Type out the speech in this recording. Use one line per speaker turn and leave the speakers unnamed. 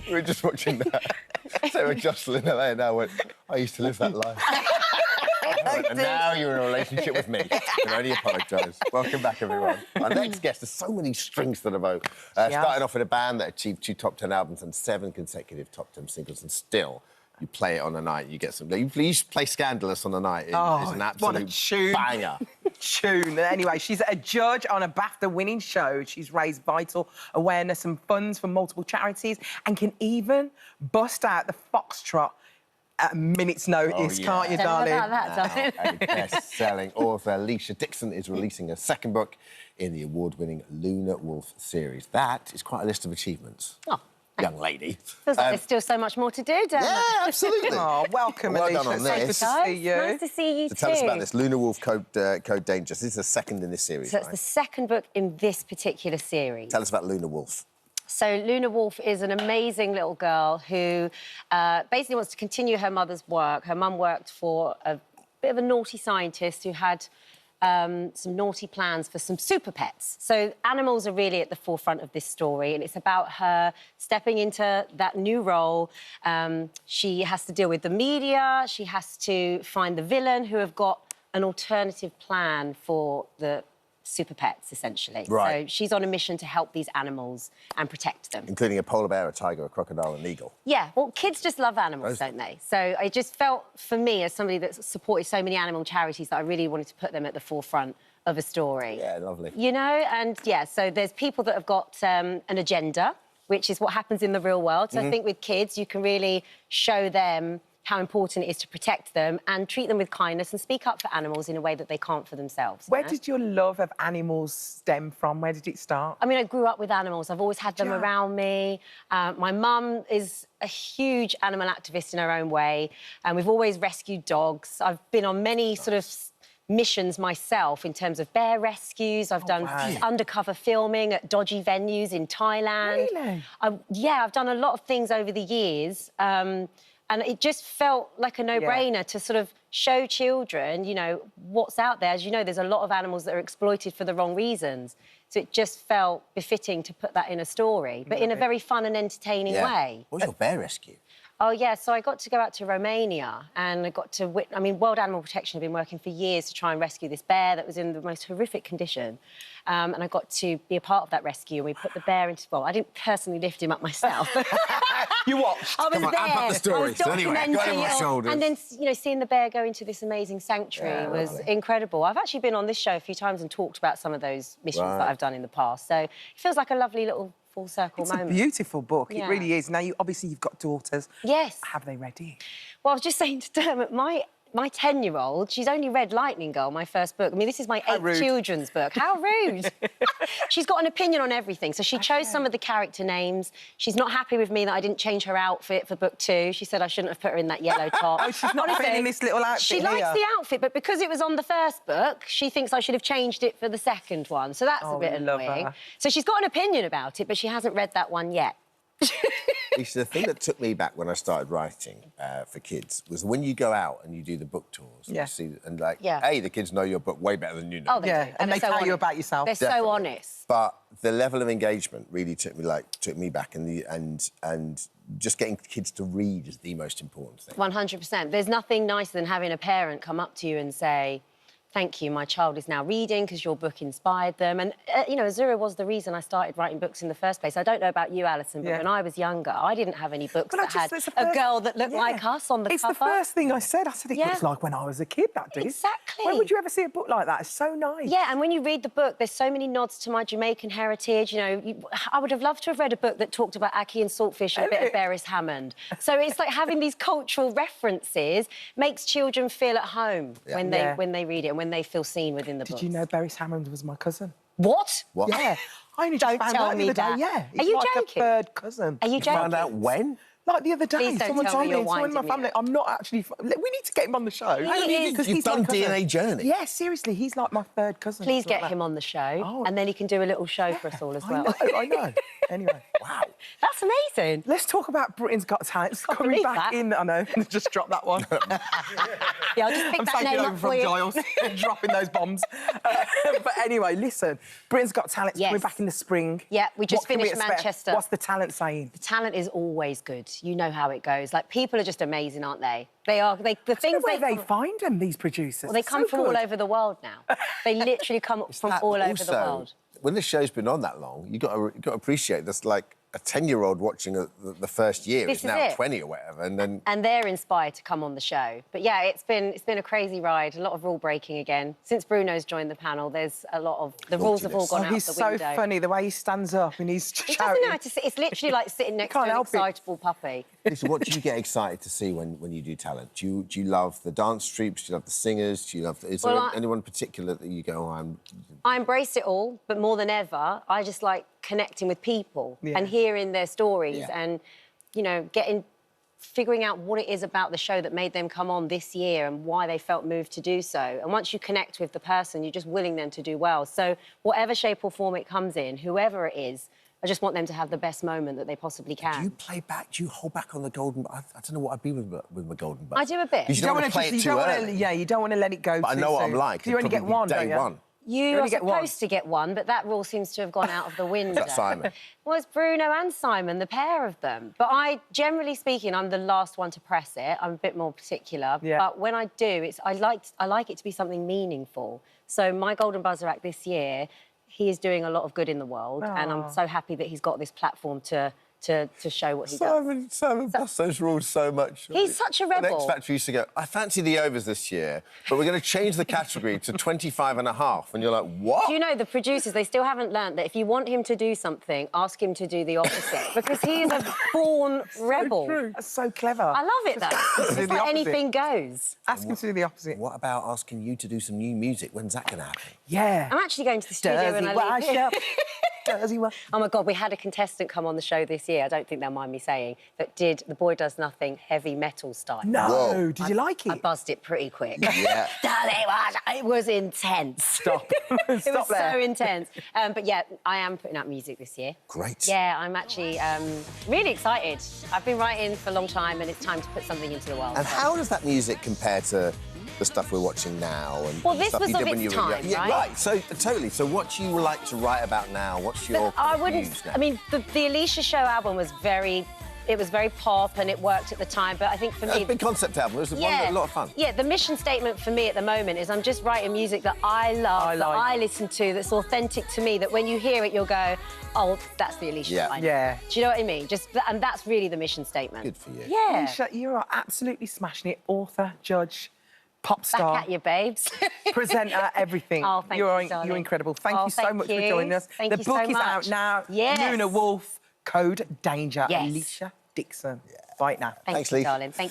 We were just watching that. So Jocelyn now went, I used to live that life. And now you're in a relationship with me. I can only apologise. Welcome back, everyone. Our next guest, there's so many strings to the bow. Starting off with a band that achieved 2 top 10 albums and 7 consecutive top 10 singles, and still, you play it on a night, you get some... You play Scandalous on a night. It's an absolute banger.
Tune. Anyway, she's a judge on a BAFTA-winning show. She's raised vital awareness and funds for multiple charities and can even bust out the foxtrot at a minute's notice, can't you, darling?
Don't know about that, darling.
A best-selling author, Alesha Dixon, is releasing a second book in the award-winning Luna Wolf series. That is quite a list of achievements.
Oh.
Young lady.
Feels like there's still so much more to do, don't
Yeah, absolutely.
Oh, welcome,
well
Alesha.
done on this.
Good to see you.
Nice to see you
So
too.
tell us about this, Luna Wolf Code Dangerous. This is the second in this series,
So it's the second book in this particular series.
Tell us about Luna Wolf.
So Luna Wolf is an amazing little girl who basically wants to continue her mother's work. Her mum worked for a bit of a naughty scientist who had some naughty plans for some super pets. So animals are really at the forefront of this story, and it's about her stepping into that new role. She has to deal with the media, she has to find the villain who have got an alternative plan for the super pets, essentially.
Right.
So she's on a mission to help these animals and protect them.
Including a polar bear, a tiger, a crocodile, and an eagle.
Yeah, well, kids just love animals, don't they? So I just felt, for me, as somebody that's supported so many animal charities, that I really wanted to put them at the forefront of a story.
Yeah, lovely.
You know, and, yeah, so there's people that have got an agenda, which is what happens in the real world. So I think with kids, you can really show them how important it is to protect them and treat them with kindness and speak up for animals in a way that they can't for themselves.
Where did your love of animals stem from? Where did it start?
I mean, I grew up with animals. I've always had them around me. My mum is a huge animal activist in her own way, and we've always rescued dogs. I've been on many sort of missions myself in terms of bear rescues. I've done undercover filming at dodgy venues in Thailand.
Really?
Yeah, I've done a lot of things over the years. And it just felt like a no-brainer to sort of show children, you know, what's out there. As you know, there's a lot of animals that are exploited for the wrong reasons. So it just felt befitting to put that in a story, but in a very fun and entertaining way.
What was your bear rescue?
Oh, yeah, so I got to go out to Romania and I got to... I mean, World Animal Protection have been working for years to try and rescue this bear that was in the most horrific condition. And I got to be a part of that rescue. We put the bear into... Well, I didn't personally lift him up myself.
You watched?
I was there.
Amp up the story.
I was
So anyway, got him on my
documenting it.
shoulders.
And then, you know, seeing the bear go into this amazing sanctuary was incredible. I've actually been on this show a few times and talked about some of those missions that I've done in the past. So it feels like a lovely little full circle moment.
It's a beautiful book.
Yeah.
It really is. Now, obviously, you've got daughters.
Yes.
Have they read it?
Well, I was just saying to Dermot, my 10-year-old, she's only read Lightning Girl, my first book. I mean, this is my 8th children's book. How rude. She's got an opinion on everything. So she chose some of the character names. She's not happy with me that I didn't change her outfit for book 2. She said I shouldn't have put her in that yellow top.
Oh, she's not fitting this little outfit
She likes the outfit, but because it was on the first book, she thinks I should have changed it for the second one. So that's a bit annoying. So she's got an opinion about it, but she hasn't read that one yet.
Lisa, the thing that took me back when I started writing for kids was when you go out and you do the book tours. And you see, and like, hey, the kids know your book way better than you know.
Oh, they do.
And they
so
tell you about yourself.
They're so honest.
But the level of engagement really took me back, and just getting kids to read is the most important thing.
100%. There's nothing nicer than having a parent come up to you and say, thank you, my child is now reading because your book inspired them. And, you know, Azura was the reason I started writing books in the first place. I don't know about you, Alison, but when I was younger, I didn't have any books that had a girl that looked like us on the cover.
It's the first thing I said. I said it looks like when I was a kid, that did.
Exactly.
When would you ever see a book like that? It's so nice.
Yeah, and when you read the book, there's so many nods to my Jamaican heritage. You know, I would have loved to have read a book that talked about ackee and saltfish and a bit of Beres Hammond. So it's like having these cultural references makes children feel at home when they read it and when they feel seen within the book.
Did you know Beres Hammond was my cousin?
What?
Yeah. I only just found out the other day. Yeah.
Are you
like
joking?
a third cousin.
Are you joking?
Found out when?
Like the other day,
Please don't
someone
tell
told
me
me,
you're
someone in my
winding me
family,
up.
I'm not actually... We need to get him on the show.
is.
You've done DNA Journey.
Yeah, seriously, he's like my third cousin.
Please
something
get
like
him
that.
on the show,
Oh.
and then he can do a little show for us all as well.
I know. Anyway, wow.
That's amazing.
Let's talk about Britain's Got Talent. It's coming
believe
back
that.
in. I know, just drop that one.
Yeah, I'll just pick
I'm
that
taking
name
over
up
from
for you.
Giles, dropping those bombs. But anyway, listen, Britain's Got Talent's
Yes.
coming back in the spring.
Yeah, we just
What can
finished
expect?
Manchester.
What's the talent saying?
The talent is always good. You know how it goes. Like, people are just amazing, aren't they? They are. The things
Where they find them, these producers.
Well, they come
So
from
good.
all over the world now. They literally come from
That,
all
but
over the world.
When the show's been on that long, you got to appreciate this. Like a 10-year-old watching the first year
This
is
is
now
it.
20 or whatever, and then
And they're inspired to come on the show. But yeah, it's been a crazy ride. A lot of rule breaking again. Since Bruno's joined the panel, there's a lot of the rules have all gone out
He's
the
so
window.
funny, the way he stands up and he's
He
shouting.
doesn't know how to sit. It's literally like sitting next to
Can't
an
help it.
excitable puppy.
Lisa, what do you get excited to see when you do talent? Do you love the dance troupes? Do you love the singers? Do you love? Is there anyone particular that you go,
I embrace it all, but more than ever, I just like connecting with people and hearing their stories and, you know, figuring out what it is about the show that made them come on this year and why they felt moved to do so. And once you connect with the person, you're just willing them to do well. So whatever shape or form it comes in, whoever it is, I just want them to have the best moment that they possibly can.
Do you play back? Do you hold back on the golden? I don't know what I'd be with my golden buzzer.
I do a bit.
You don't want to play it too early.
You don't want to let it go
But I
too
know what
soon.
I'm like.
You only get one,
day
don't you?
one.
You are
only get one.
supposed to get one, but that rule seems to have gone out of the window.
That's Simon.
Well, it's Bruno and Simon, the pair of them. But generally speaking, I'm the last one to press it. I'm a bit more particular.
Yeah.
But when I do, I like it to be something meaningful. So my Golden Buzzer Act this year, he is doing a lot of good in the world, and I'm so happy that he's got this platform to show what he does.
Simon busts those rules so much.
He's such a
The
rebel.
X Factor used to go, I fancy the overs this year, but we're going to change the category to 25 and a half. And you're like, what?
Do you know, the producers, they still haven't learned that if you want him to do something, ask him to do the opposite. Because he is a born rebel.
That's so clever.
I love it, though.
do
It's
the
like
opposite.
anything goes.
Ask him to do the opposite.
What about asking you to do some new music? When's that going to happen?
Yeah.
I'm actually going to the studio
Does
when
he
I
wash
leave here.
up? Does he wash?
Oh, my God, we had a contestant come on the show this year, I don't think they'll mind me saying, that did The Boy Does Nothing heavy metal style.
No.
Whoa.
Did you like it?
I buzzed it pretty quick.
Yeah.
It was intense.
Stop.
It was
Stop there.
so intense. But yeah, I am putting out music this year.
Great.
Yeah, I'm actually really excited. I've been writing for a long time and it's time to put something into the world.
And how does that music compare to the stuff we're watching now? And
Well, this
stuff
was
you
of
did when
its
you were young?
time,
Yeah,
right?
right. So, totally. So what do you like to write about now? What's your views now?
I mean, the Alesha Show album was very pop and it worked at the time, but I think for
It was
me...
a big concept album. It was a lot of fun.
Yeah, the mission statement for me at the moment is I'm just writing music that I love, that I listen to, that's authentic to me, that when you hear it, you'll go, oh, that's the Alesha
Yeah.
I know.
Yeah.
Do you know what I mean? And that's really the mission statement.
Good for you.
Yeah.
Alesha, you are absolutely smashing it. Author, judge, pop star.
Back at you, babes.
Presenter, everything.
Oh, thank you, darling.
You're incredible. Thank
Oh,
you so
thank
much for
you.
joining us.
Thank
the
you
book
so
is out
much.
now.
Yes.
Luna Wolf, Code Danger.
Yes.
Alesha Dixon. Right now.
Thank
Thanks,
you,
Lee.
darling. Thank